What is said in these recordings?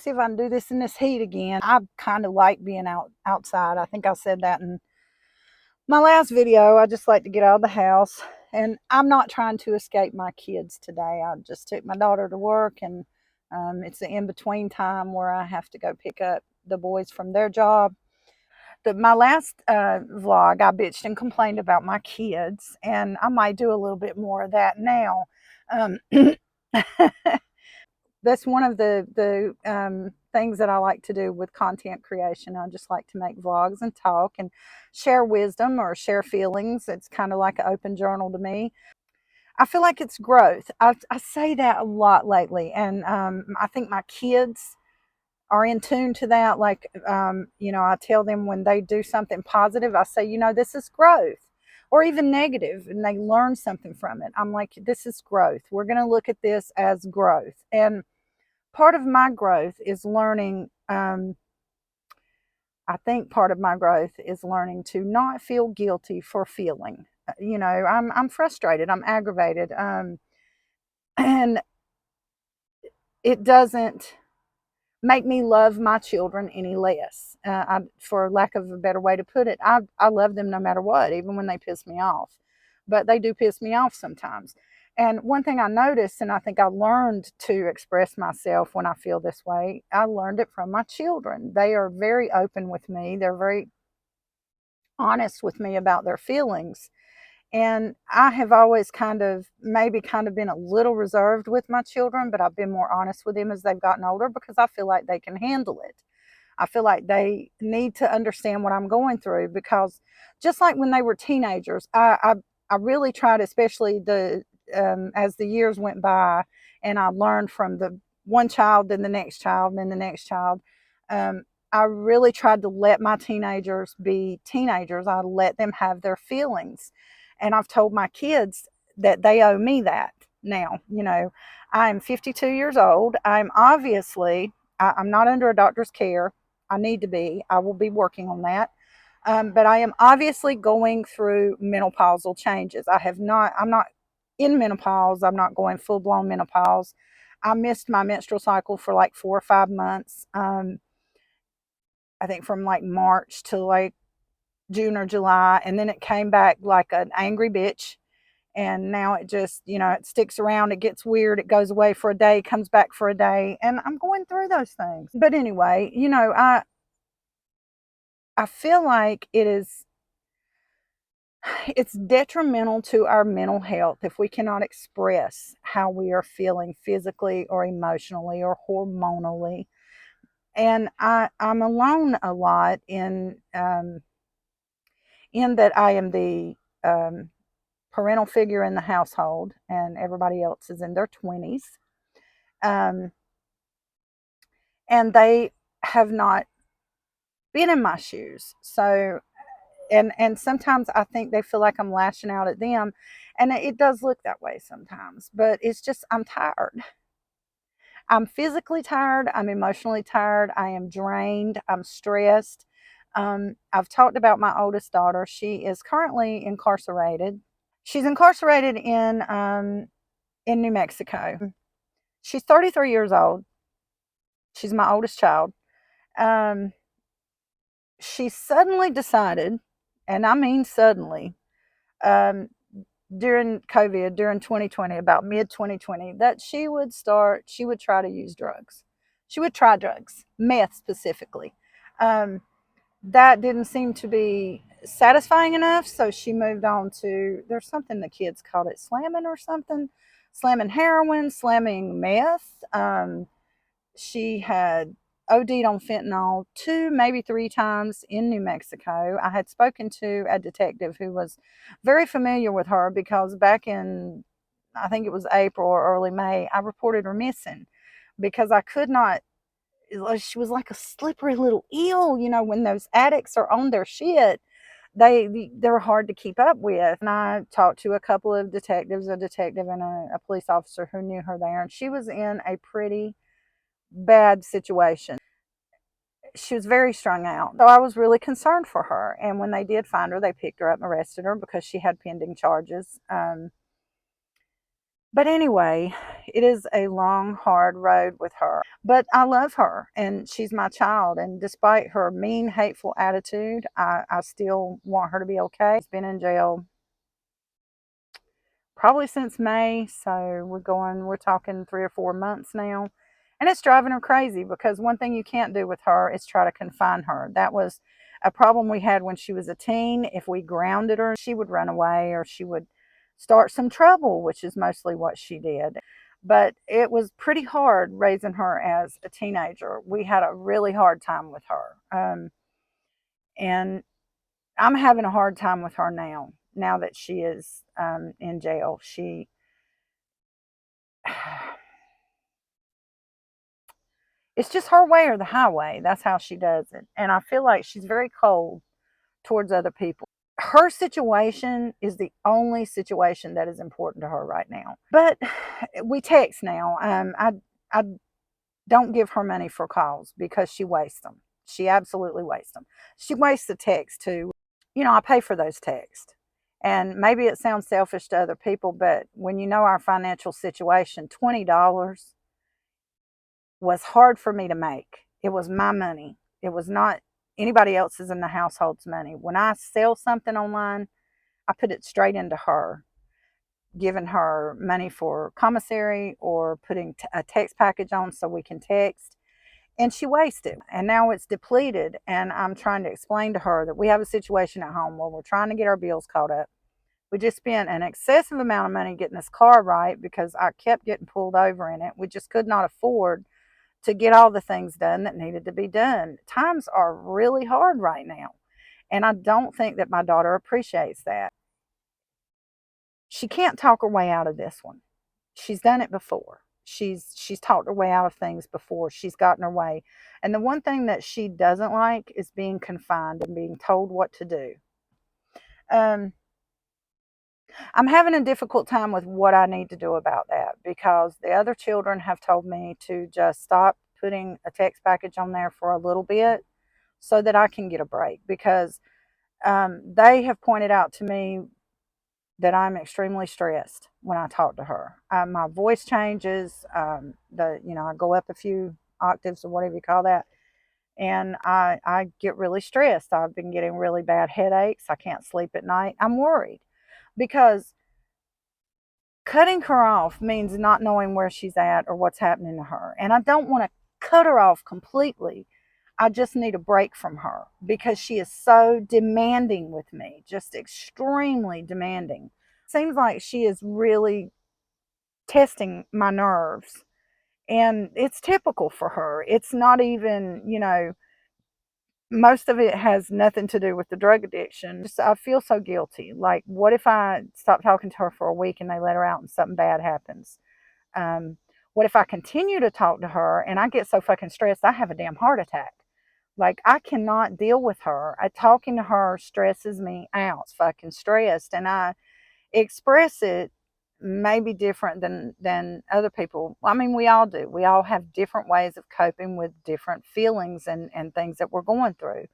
See if I can do this in this heat again. I kind of like being outside. I think I said that in my last video. I just like to get out of the house, and I'm not trying to escape my kids today. I just took my daughter to work, and it's the in-between time where I have to go pick up the boys from their job. My last vlog, I bitched and complained about my kids, and I might do a little bit more of that now. Um, that's one of the things that I like to do with content creation. I just like to make vlogs and talk and share wisdom or share feelings. It's kind of like an open journal to me. I feel like it's growth. I say that a lot lately, and I think my kids are in tune to that. Like, I tell them when they do something positive, I say, this is growth, or even negative, and they learn something from it. I'm like, this is growth. We're going to look at this as growth. And part of my growth is learning. I think part of my growth is learning to not feel guilty for feeling. I'm frustrated. I'm aggravated, and it doesn't make me love my children any less. For lack of a better way to put it, I love them no matter what, even when they piss me off. But they do piss me off sometimes. And one thing I noticed, and I think I learned to express myself when I feel this way, I learned it from my children. They are very open with me. They're very honest with me about their feelings. And I have always maybe been a little reserved with my children, but I've been more honest with them as they've gotten older because I feel like they can handle it. I feel like they need to understand what I'm going through, because just like when they were teenagers, I really tried, especially as the years went by, and I learned from the one child, then the next child, then the next child. Um, I really tried to let my teenagers be teenagers. I let them have their feelings. And I've told my kids that they owe me that now. I'm 52 years old. I'm not under a doctor's care. I need to be. I will be working on that. But I am obviously going through menopausal changes. I'm not in menopause. I'm not going full blown menopause. I missed my menstrual cycle for like 4 or 5 months. I think from like March to like June or July. And then it came back like an angry bitch. And now it just, it sticks around. It gets weird. It goes away for a day, comes back for a day. And I'm going through those things. But anyway, I feel like it's detrimental to our mental health if we cannot express how we are feeling physically or emotionally or hormonally. And I'm alone a lot in that I am the parental figure in the household, and everybody else is in their 20s. Um, and they have not been in my shoes. So, and sometimes I think they feel like I'm lashing out at them, and it does look that way sometimes, but it's just, I'm tired. I'm physically tired. I'm emotionally tired. I am drained. I'm stressed. I've talked about my oldest daughter. She is currently incarcerated. She's incarcerated in New Mexico. She's 33 years old. She's my oldest child. Um, she suddenly decided, and I mean suddenly, um, during COVID, during 2020, about mid 2020, that she would try to use drugs. She would try drugs, meth specifically. Um, that didn't seem to be satisfying enough, so she moved on to, there's something the kids called it, slamming or something, slamming heroin, slamming meth. She had OD'd on fentanyl 2, maybe 3 times in New Mexico. I had spoken to a detective who was very familiar with her because back in, I think it was April or early May, I reported her missing because I could not. She was like a slippery little eel, when those addicts are on their shit. They're hard to keep up with. And I talked to a couple of detectives, a detective and a police officer who knew her there, and she was in a pretty bad situation. She was very strung out. So I was really concerned for her. And when they did find her, they picked her up and arrested her because she had pending charges. But anyway, it is a long, hard road with her. But I love her and she's my child. And despite her mean, hateful attitude, I still want her to be okay. She's been in jail probably since May. So we're talking 3 or 4 months now. And it's driving her crazy because one thing you can't do with her is try to confine her. That was a problem we had when she was a teen. If we grounded her, she would run away or she would start some trouble, which is mostly what she did. But it was pretty hard raising her as a teenager. We had a really hard time with her. And I'm having a hard time with her now that she is in jail. It's just her way or the highway. That's how she does it. And I feel like she's very cold towards other people. Her situation is the only situation that is important to her right now. But we text now. I don't give her money for calls because she wastes them. She absolutely wastes them. She wastes the text too. I pay for those texts. And maybe it sounds selfish to other people, but when you know our financial situation, $20 was hard for me to make. It was my money. It was not anybody else's in the household's money. When I sell something online, I put it straight into her, giving her money for commissary or putting a text package on so we can text. And she wasted. And now it's depleted. And I'm trying to explain to her that we have a situation at home where we're trying to get our bills caught up. We just spent an excessive amount of money getting this car right because I kept getting pulled over in it. We just could not afford to get all the things done that needed to be done. Times are really hard right now. And I don't think that my daughter appreciates that. She can't talk her way out of this one. She's done it before. She's talked her way out of things before. She's gotten her way. And the one thing that she doesn't like is being confined and being told what to do. Um, I'm having a difficult time with what I need to do about that because the other children have told me to just stop putting a text package on there for a little bit so that I can get a break because they have pointed out to me that I'm extremely stressed when I talk to her. My voice changes. I go up a few octaves or whatever you call that, and I get really stressed. I've been getting really bad headaches. I can't sleep at night. I'm worried because cutting her off means not knowing where she's at or what's happening to her, and I don't want to cut her off completely. I just need a break from her because she is so demanding with me, just extremely demanding. Seems like she is really testing my nerves. And it's typical for her. It's not even, most of it has nothing to do with the drug addiction. Just, I feel so guilty. Like, what if I stop talking to her for a week and they let her out and something bad happens? What if I continue to talk to her and I get so fucking stressed I have a damn heart attack? Like, I cannot deal with her. Talking to her stresses me out, fucking stressed. And I express it maybe different than other people. I mean, we all do. We all have different ways of coping with different feelings and things that we're going through.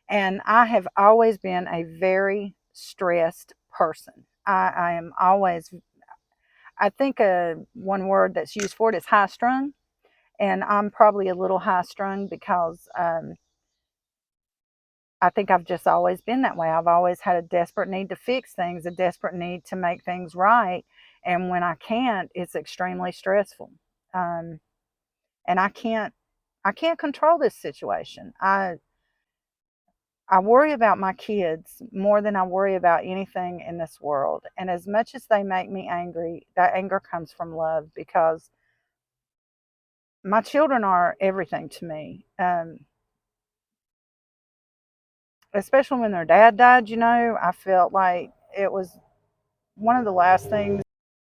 And I have always been a very stressed person. I am always, I think one word that's used for it is high strung. And I'm probably a little high strung because I think I've just always been that way. I've always had a desperate need to fix things, a desperate need to make things right. And when I can't, it's extremely stressful. Um, and I can't control this situation. I worry about my kids more than I worry about anything in this world. And as much as they make me angry, that anger comes from love because my children are everything to me. Especially when their dad died, I felt like it was one of the last things,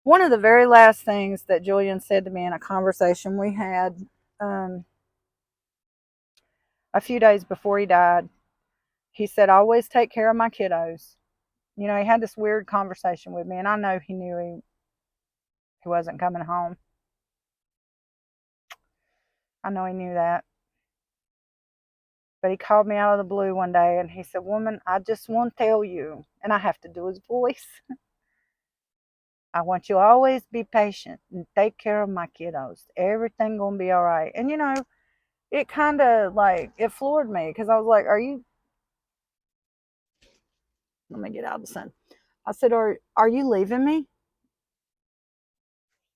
one of the very last things that Julian said to me in a conversation we had um, a few days before he died. He said, "I always take care of my kiddos." He had this weird conversation with me, and I know he knew he wasn't coming home. I know he knew that. But he called me out of the blue one day and he said, "Woman, I just want to tell you," and I have to do his voice. I want you to always be patient and take care of my kiddos. Everything gonna be all right. And it kind of like it floored me because I was like, "Are you?" Let me get out of the sun. I said, "Are you leaving me?"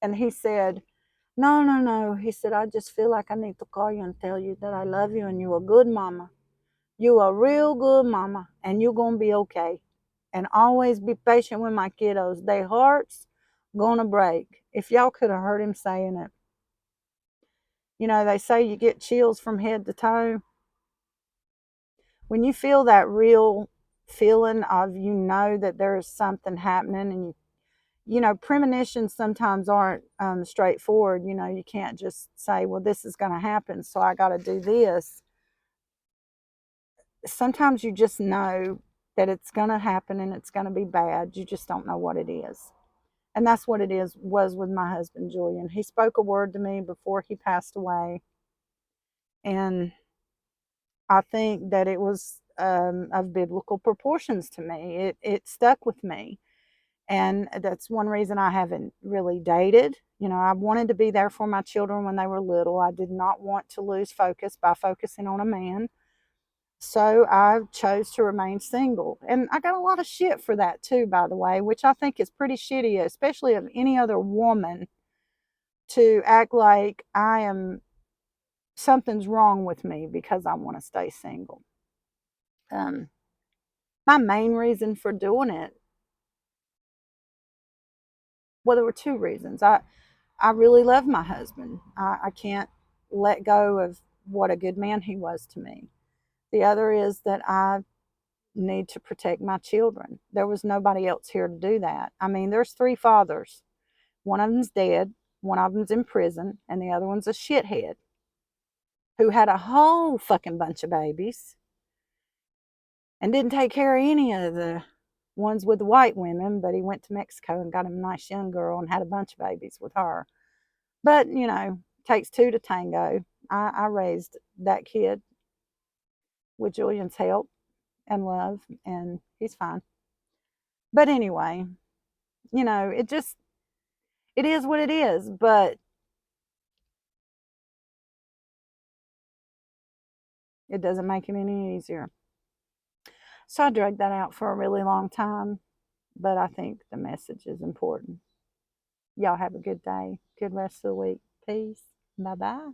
And he said, "No, no, no." He said, "I just feel like I need to call you and tell you that I love you and you're a good mama. You a real good mama, and you're gonna be okay. And always be patient with my kiddos. Their hearts gonna break." If y'all could have heard him saying it. They say you get chills from head to toe. When you feel that real feeling of that there's something happening, and premonitions sometimes aren't straightforward. You can't just say, well, this is going to happen, so I got to do this. Sometimes you just know that it's going to happen and it's going to be bad. You just don't know what it is. And that's what was with my husband, Julian. He spoke a word to me before he passed away. And I think that it was of biblical proportions to me. It stuck with me. And that's one reason I haven't really dated. I wanted to be there for my children when they were little. I did not want to lose focus by focusing on a man. So I chose to remain single. And I got a lot of shit for that too, by the way, which I think is pretty shitty, especially of any other woman, to act like something's wrong with me because I want to stay single. My main reason for doing it, well, there were two reasons. I really love my husband. I can't let go of what a good man he was to me. The other is that I need to protect my children. There was nobody else here to do that. I mean, there's three fathers. One of them's dead, one of them's in prison, and the other one's a shithead who had a whole fucking bunch of babies and didn't take care of any of the ones with the white women, but he went to Mexico and got him a nice young girl and had a bunch of babies with her. But, takes two to tango. I raised that kid with Julian's help and love, and he's fine. But anyway, it is what it is, but it doesn't make it any easier. So I dragged that out for a really long time, but I think the message is important. Y'all have a good day, good rest of the week. Peace. Bye bye.